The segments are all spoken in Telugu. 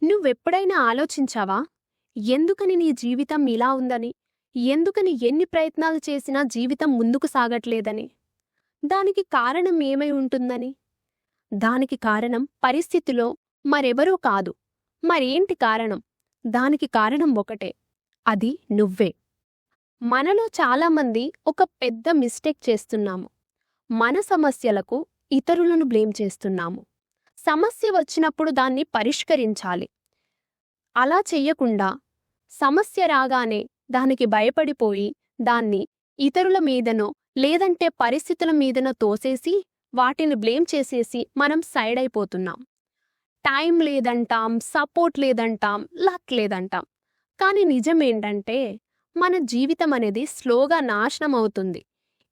నువ్వెప్పుడైనా ఆలోచించావా? ఎందుకని నీ జీవితం ఇలా ఉందని? ఎందుకని ఎన్ని ప్రయత్నాలు చేసినా జీవితం ముందుకు సాగట్లేదని? దానికి కారణం ఏమై ఉంటుందని? దానికి కారణం పరిస్థితిలో మరెవరూ కాదు. మరేంటి కారణం? దానికి కారణం ఒకటే. అది నువ్వే. మనలో చాలామంది ఒక పెద్ద మిస్టేక్ చేస్తున్నాము. మన సమస్యలకు ఇతరులను బ్లేమ్ చేస్తున్నాము. సమస్య వచ్చినప్పుడు దాన్ని పరిష్కరించాలి. అలా చెయ్యకుండా సమస్య రాగానే దానికి భయపడిపోయి దాన్ని ఇతరుల మీదనో లేదంటే పరిస్థితుల మీదనో తోసేసి వాటిని బ్లేమ్ చేసేసి మనం సైడ్ అయిపోతున్నాం. టైం లేదంటాం, సపోర్ట్ లేదంటాం, లక్ లేదంటాం. కానీ నిజమేంటంటే మన జీవితం అనేది స్లోగా నాశనం అవుతుంది.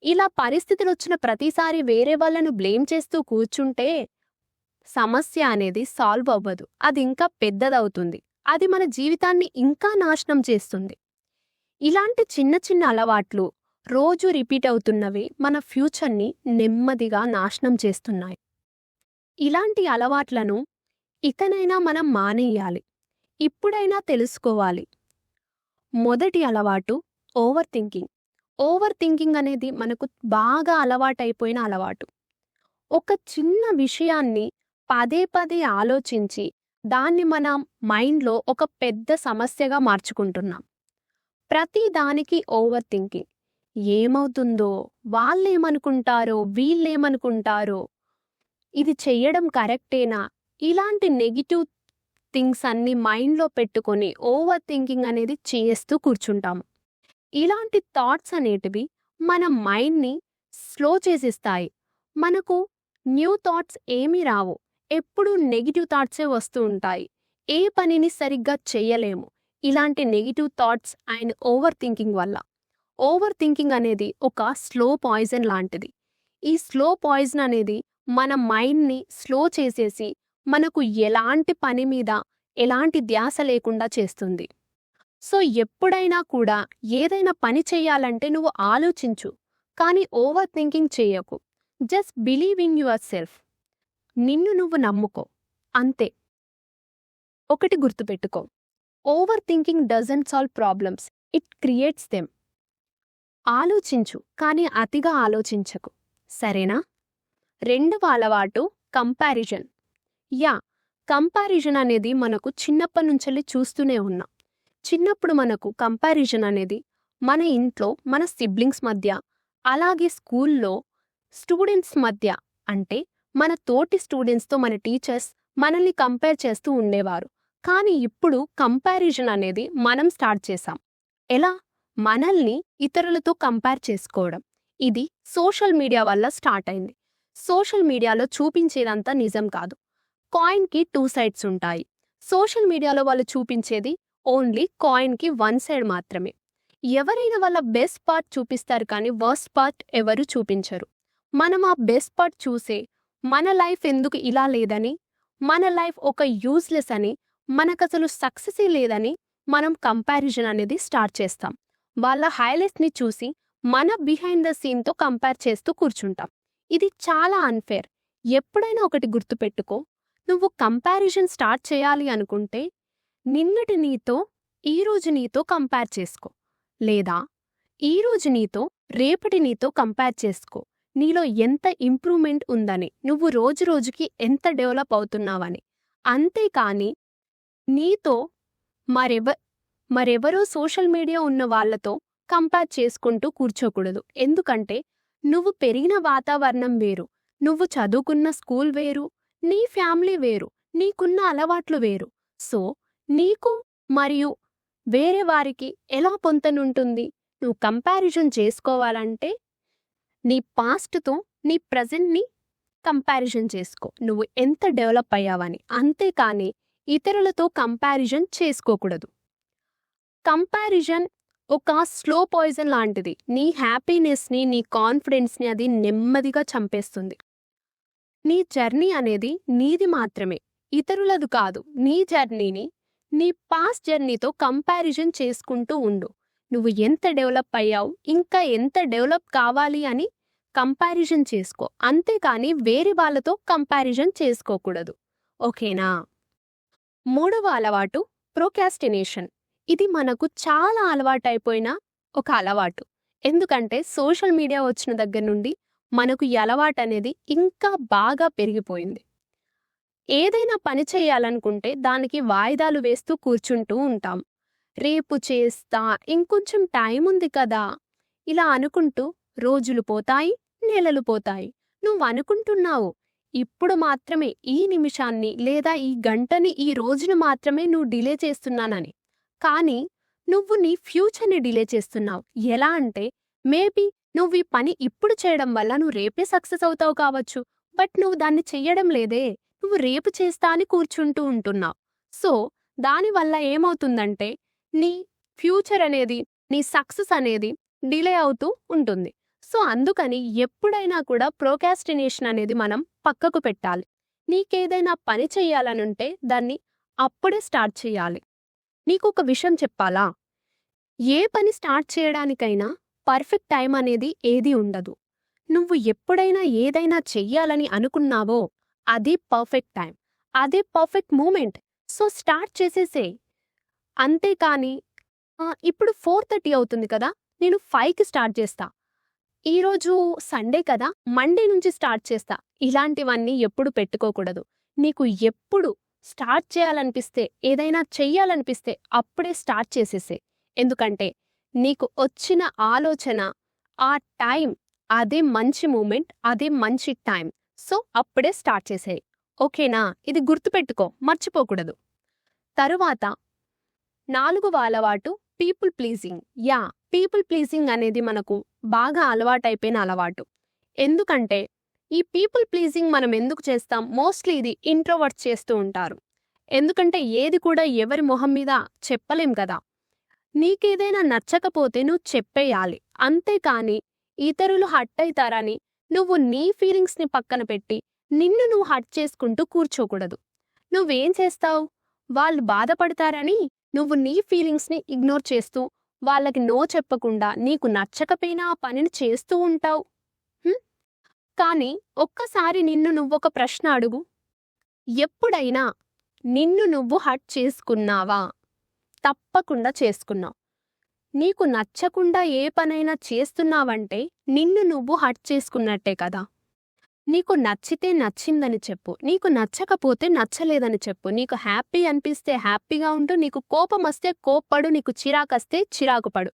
ఇలా పరిస్థితులు వచ్చిన ప్రతిసారి వేరే వాళ్ళను బ్లేమ్ చేస్తూ కూర్చుంటే సమస్య అనేది సాల్వ్ అవ్వదు. అది ఇంకా పెద్దదవుతుంది. అది మన జీవితాన్ని ఇంకా నాశనం చేస్తుంది. ఇలాంటి చిన్న చిన్న అలవాట్లు రోజు రిపీట్ అవుతున్నవి మన ఫ్యూచర్ని నెమ్మదిగా నాశనం చేస్తున్నాయి. ఇలాంటి అలవాట్లను ఇకనైనా మనం మానేయాలి. ఇప్పుడైనా తెలుసుకోవాలి. మొదటి అలవాటు ఓవర్ థింకింగ్. ఓవర్ థింకింగ్ అనేది మనకు బాగా అలవాటైపోయిన అలవాటు. ఒక చిన్న విషయాన్ని పదే పదే ఆలోచించి దాన్ని మన మైండ్లో ఒక పెద్ద సమస్యగా మార్చుకుంటున్నాం. ప్రతి దానికి ఓవర్ థింకింగ్. ఏమవుతుందో, వాళ్ళేమనుకుంటారో, వీళ్ళేమనుకుంటారో, ఇది చెయ్యడం కరెక్టేనా, ఇలాంటి నెగిటివ్ థింగ్స్ అన్ని మైండ్లో పెట్టుకొని ఓవర్ థింకింగ్ అనేది చేస్తూ కూర్చుంటాము. ఇలాంటి థాట్స్ అనేటివి మన మైండ్ని స్లో చేసిస్తాయి. మనకు న్యూ థాట్స్ ఏమీ రావు. ఎప్పుడూ నెగిటివ్ థాట్సే వస్తూ ఉంటాయి. ఏ పనిని సరిగ్గా చెయ్యలేము ఇలాంటి negative thoughts and over thinking వల్ల. ఓవర్ థింకింగ్ అనేది ఒక స్లో పాయిజన్ లాంటిది. ఈ స్లో పాయిజన్ అనేది మన మైండ్ని స్లో చేసేసి మనకు ఎలాంటి పని మీద ఎలాంటి ధ్యాస లేకుండా చేస్తుంది. సో ఎప్పుడైనా కూడా ఏదైనా పని చెయ్యాలంటే నువ్వు ఆలోచించు, కానీ ఓవర్ థింకింగ్ చేయకు. Just believe in your self. నిన్ను నువ్వు నమ్ముకో, అంతే. ఒకటి గుర్తుపెట్టుకో, over thinking doesn't solve problems, it creates them. ఆలోచించు, కానీ అతిగా ఆలోచించకు, సరేనా? రెండవ అలవాటు కంపారిజన్. కంపారిజన్ అనేది మనకు చిన్నప్పటి నుంచి చూస్తూనే ఉన్నాం. చిన్నప్పుడు మనకు కంపారిజన్ అనేది మన ఇంట్లో మన సిబ్లింగ్స్ మధ్య, అలాగే స్కూల్లో స్టూడెంట్స్ మధ్య, అంటే మన తోటి స్టూడెంట్స్తో మన టీచర్స్ మనల్ని కంపేర్ చేస్తూ ఉండేవారు. కానీ ఇప్పుడు కంపారిజన్ అనేది మనం స్టార్ట్ చేశాం. ఎలా? మనల్ని ఇతరులతో కంపేర్ చేసుకోవడం. ఇది సోషల్ మీడియా వల్ల స్టార్ట్ అయింది. సోషల్ మీడియాలో చూపించేదంతా నిజం కాదు. కాయిన్కి 2 సైడ్స్ ఉంటాయి. సోషల్ మీడియాలో వాళ్ళు చూపించేది ఓన్లీ కాయిన్కి 1 సైడ్ మాత్రమే. ఎవరైనా వాళ్ళ బెస్ట్ పార్ట్ చూపిస్తారు, కానీ వర్స్ట్ పార్ట్ ఎవరు చూపించరు. మనం ఆ బెస్ట్ పార్ట్ చూసే మన లైఫ్ ఎందుకు ఇలా లేదని, మన లైఫ్ ఒక యూజ్లెస్ అని, మనకసలు సక్సెస్ లేదని మనం కంపారిజన్ అనేది స్టార్ట్ చేస్తాం. వాళ్ళ హైలైట్స్ని చూసి మన బిహైండ్ ద సీన్తో కంపేర్ చేస్తూ కూర్చుంటాం. ఇది చాలా అన్ఫేర్. ఎప్పుడైనా ఒకటి గుర్తుపెట్టుకో, నువ్వు కంపారిజన్ స్టార్ట్ చేయాలి అనుకుంటే నిన్నటి నీతో ఈరోజు నీతో కంపేర్ చేసుకో, లేదా ఈరోజు నీతో రేపటి నీతో కంపేర్ చేసుకో. నీలో ఎంత ఇంప్రూవ్మెంట్ ఉందని, నువ్వు రోజు రోజుకి ఎంత డెవలప్ అవుతున్నావని. అంతేకాని నీతో మరెవరో సోషల్ మీడియా ఉన్న వాళ్లతో కంపేర్ చేసుకుంటూ కూర్చోకూడదు. ఎందుకంటే నువ్వు పెరిగిన వాతావరణం వేరు, నువ్వు చదువుకున్న స్కూల్ వేరు, నీ ఫ్యామిలీ వేరు, నీకున్న అలవాట్లు వేరు. సో నీకు మరియు వేరే వారికి ఎలా పొంతనుంటుంది? నువ్వు కంపారిజన్ చేసుకోవాలంటే నీ పాస్ట్తో నీ ప్రజెంట్ని కంపారిజన్ చేసుకో, నువ్వు ఎంత డెవలప్ అయ్యావని. అంతేకాని ఇతరులతో కంపారిజన్ చేసుకోకూడదు. కంపారిజన్ ఒక స్లో పాయిజన్ లాంటిది. నీ హ్యాపీనెస్ని, నీ కాన్ఫిడెన్స్ని అది నెమ్మదిగా చంపేస్తుంది. నీ జర్నీ అనేది నీది మాత్రమే, ఇతరులది కాదు. నీ జర్నీని నీ పాస్ట్ జర్నీతో కంపారిజన్ చేసుకుంటూ ఉండు. నువ్వు ఎంత డెవలప్ అయ్యావు, ఇంకా ఎంత డెవలప్ కావాలి అని కంపారిజన్ చేసుకో. అంతేకాని వేరే వాళ్ళతో కంపారిజన్ చేసుకోకూడదు. ఓకేనా? మూడవ అలవాటు ప్రోకాస్టినేషన్. ఇది మనకు చాలా అలవాటైపోయిన ఒక అలవాటు. ఎందుకంటే సోషల్ మీడియా వచ్చిన దగ్గర నుండి మనకు ఈ అలవాటనేది ఇంకా బాగా పెరిగిపోయింది. ఏదైనా పని చేయాలనుకుంటే దానికి వాయిదాలు వేస్తూ కూర్చుంటూ ఉంటాం. రేపు చేస్తా, ఇంకొంచెం టైం ఉంది కదా, ఇలా అనుకుంటూ రోజులు పోతాయి, నెలలు పోతాయి. నువ్వు అనుకుంటున్నావు ఇప్పుడు మాత్రమే, ఈ నిమిషాన్ని లేదా ఈ గంటని, ఈ రోజును మాత్రమే నువ్వు డిలే చేస్తున్నానని. కానీ నువ్వు నీ ఫ్యూచర్ని డిలే చేస్తున్నావు. ఎలా అంటే మేబీ నువ్వు ఈ పని ఇప్పుడు చేయడం వల్ల నువ్వు రేపే సక్సెస్ అవుతావు కావచ్చు. బట్ నువ్వు దాన్ని చెయ్యడం లేదే, నువ్వు రేపు చేస్తా అని కూర్చుంటూ ఉంటున్నావు. సో దానివల్ల ఏమవుతుందంటే నీ ఫ్యూచర్ అనేది, నీ సక్సెస్ అనేది డిలే అవుతూ ఉంటుంది. సో అందుకని ఎప్పుడైనా కూడా ప్రోకాస్టినేషన్ అనేది మనం పక్కకు పెట్టాలి. నీకేదైనా పని చెయ్యాలనుంటే దాన్ని అప్పుడే స్టార్ట్ చేయాలి. నీకొక విషయం చెప్పాలా? ఏ పని స్టార్ట్ చేయడానికైనా పర్ఫెక్ట్ టైం అనేది ఏదీ ఉండదు. నువ్వు ఎప్పుడైనా ఏదైనా చెయ్యాలని అనుకున్నావో అది పర్ఫెక్ట్ టైం, అదే పర్ఫెక్ట్ మూమెంట్. సో స్టార్ట్ చేసేసేయ్. అంతేకాని ఇప్పుడు 4:30 అవుతుంది కదా, నేను 5కి స్టార్ట్ చేస్తా, ఈరోజు సండే కదా, మండే నుంచి స్టార్ట్ చేస్తా, ఇలాంటివన్నీ ఎప్పుడు పెట్టుకోకూడదు. నీకు ఎప్పుడు స్టార్ట్ చేయాలనిపిస్తే, ఏదైనా చెయ్యాలనిపిస్తే అప్పుడే స్టార్ట్ చేసేసే. ఎందుకంటే నీకు వచ్చిన ఆలోచన, ఆ టైం, అదే మంచి మూమెంట్, అదే మంచి టైం. సో అప్పుడే స్టార్ట్ చేసేయి. ఓకేనా? ఇది గుర్తుపెట్టుకో, మర్చిపోకూడదు. తరువాత 4వ అలవాటు పీపుల్ ప్లీజింగ్. పీపుల్ ప్లీజింగ్ అనేది మనకు బాగా అలవాటైపోయిన అలవాటు. ఎందుకంటే ఈ పీపుల్ ప్లీజింగ్ మనం ఎందుకు చేస్తాం? మోస్ట్లీ ఇది ఇంట్రోవర్ట్స్ చేస్తూ ఉంటారు. ఎందుకంటే ఏది కూడా ఎవరి మొహం మీద చెప్పలేం కదా. నీకేదైనా నచ్చకపోతే నువ్వు చెప్పేయాలి. అంతేకాని ఇతరులు హర్ట్ అవుతారని నువ్వు నీ ఫీలింగ్స్ని పక్కన పెట్టి నిన్ను నువ్వు హర్ట్ చేసుకుంటూ కూర్చోకూడదు. నువ్వేం చేస్తావు? వాళ్ళు బాధపడతారని నువ్వు నీ ఫీలింగ్స్ని ఇగ్నోర్ చేస్తూ, వాళ్ళకి నో చెప్పకుండా, నీకు నచ్చకపోయినా ఆ పనిని చేస్తూ ఉంటావు. కానీ ఒక్కసారి నిన్ను నువ్వొక ప్రశ్న అడుగు. ఎప్పుడైనా నిన్ను నువ్వు హర్ట్ చేసుకున్నావా? తప్పకుండా చేసుకున్నావు. నీకు నచ్చకుండా ఏ పనైనా చేస్తున్నావంటే నిన్ను నువ్వు హర్ట్ చేసుకున్నట్టే కదా. నీకు నచ్చితే నచ్చిందని చెప్పు, నీకు నచ్చకపోతే నచ్చలేదని చెప్పు. నీకు హ్యాపీ అనిపిస్తే హ్యాపీగా ఉంటూ, నీకు కోపం వస్తే కోప్పడు, నీకు చిరాకొస్తే చిరాకు పడు.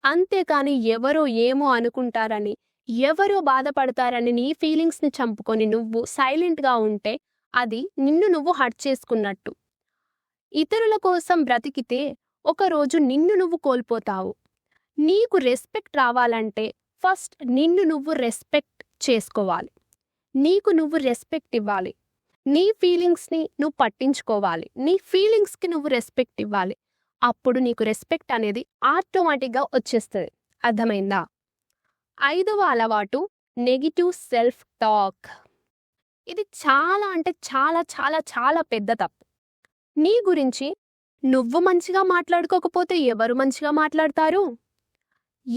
అంతేకాని ఎవరో ఏమో అనుకుంటారని, ఎవరో బాధపడతారని నీ ఫీలింగ్స్ని చంపుకొని నువ్వు సైలెంట్గా ఉంటే అది నిన్ను నువ్వు హర్ట్ చేసుకున్నట్టు. ఇతరుల కోసం బ్రతికితే ఒకరోజు నిన్ను నువ్వు కోల్పోతావు. నీకు రెస్పెక్ట్ రావాలంటే ఫస్ట్ నిన్ను నువ్వు రెస్పెక్ట్ చేసుకోవాలి. నీకు నువ్వు రెస్పెక్ట్ ఇవ్వాలి. నీ ఫీలింగ్స్ని నువ్వు పట్టించుకోవాలి. నీ ఫీలింగ్స్కి నువ్వు రెస్పెక్ట్ ఇవ్వాలి. అప్పుడు నీకు రెస్పెక్ట్ అనేది ఆటోమేటిక్గా వచ్చేస్తుంది. అర్థమైందా? 5వ అలవాటు నెగిటివ్ సెల్ఫ్ టాక్. ఇది చాలా అంటే చాలా చాలా చాలా పెద్ద తప్పు. నీ గురించి నువ్వు మంచిగా మాట్లాడుకోకపోతే ఎవరు మంచిగా మాట్లాడతారు?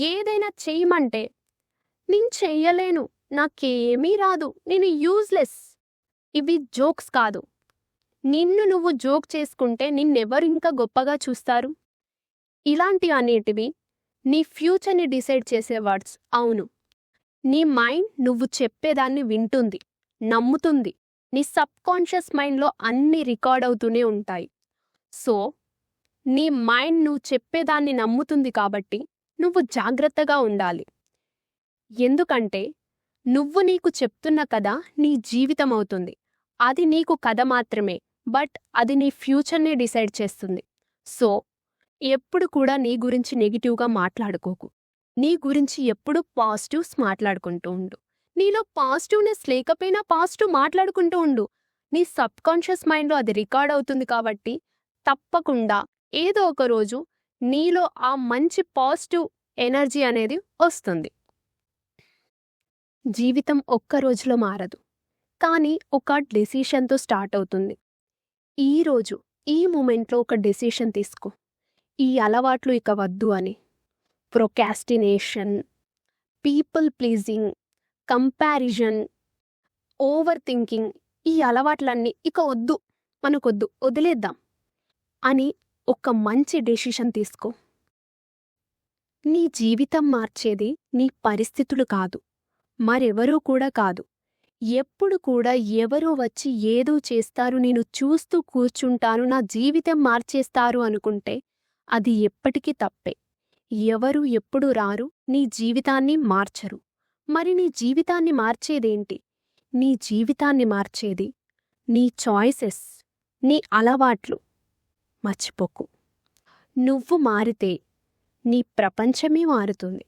ఏదైనా చెయ్యమంటే నేను చెయ్యలేను, నాకేమీ రాదు, నేను యూజ్లెస్, ఇవి జోక్స్ కాదు. నిన్ను నువ్వు జోక్ చేసుకుంటే నిన్నెవరు ఇంకా గొప్పగా చూస్తారు? ఇలాంటి అనేటివి నీ ఫ్యూచర్ని డిసైడ్ చేసే వర్డ్స్. అవును, నీ మైండ్ నువ్వు చెప్పేదాన్ని వింటుంది, నమ్ముతుంది. నీ సబ్కాన్షియస్ మైండ్లో అన్నీ రికార్డ్ అవుతూనే ఉంటాయి. సో నీ మైండ్ నువ్వు చెప్పేదాన్ని నమ్ముతుంది కాబట్టి నువ్వు జాగ్రత్తగా ఉండాలి. ఎందుకంటే నువ్వు నీకు చెప్తున్న కథ నీ జీవితం అవుతుంది. అది నీకు కథ మాత్రమే, బట్ అది నీ ఫ్యూచర్ని డిసైడ్ చేస్తుంది. సో ఎప్పుడు కూడా నీ గురించి నెగిటివ్గా మాట్లాడుకోకు. నీ గురించి ఎప్పుడు పాజిటివ్స్ మాట్లాడుకుంటూ ఉండు. నీలో పాజిటివ్నెస్ లేకపోయినా పాజిటివ్ మాట్లాడుకుంటూ ఉండు. నీ సబ్కాన్షియస్ మైండ్లో అది రికార్డ్ అవుతుంది కాబట్టి తప్పకుండా ఏదో ఒక రోజు నీలో ఆ మంచి పాజిటివ్ ఎనర్జీ అనేది వస్తుంది. జీవితం ఒక్క రోజులో మారదు, కానీ ఒక డెసిషన్తో స్టార్ట్ అవుతుంది. ఈరోజు ఈ మూమెంట్లో ఒక డెసిషన్ తీసుకో, ఈ అలవాట్లు ఇక వద్దు అని. Procrastination, people pleasing, comparison, over thinking, ఈ అలవాట్లన్నీ ఇక వద్దు, మనకొద్దు, వదిలేద్దాం. అని ఒక మంచి డెసిషన్ తీసుకో. నీ జీవితం మార్చేది నీ పరిస్థితులు కాదు, మరెవరూ కూడా కాదు. ఎప్పుడు కూడా ఎవరో వచ్చి ఏదో చేస్తారు, నేను చూస్తూ కూర్చుంటాను, నా జీవితం మార్చేస్తారు అనుకుంటే అది ఎప్పటికీ తప్పే. ఎవరు ఎప్పుడు రారు, నీ జీవితాన్ని మార్చరు. మరి నీ జీవితాన్ని మార్చేదేంటి? నీ జీవితాన్ని మార్చేది నీ చాయిసెస్, నీ అలవాట్లు. మర్చిపోకు. నువ్వు మారితే నీ ప్రపంచమే మారుతుంది.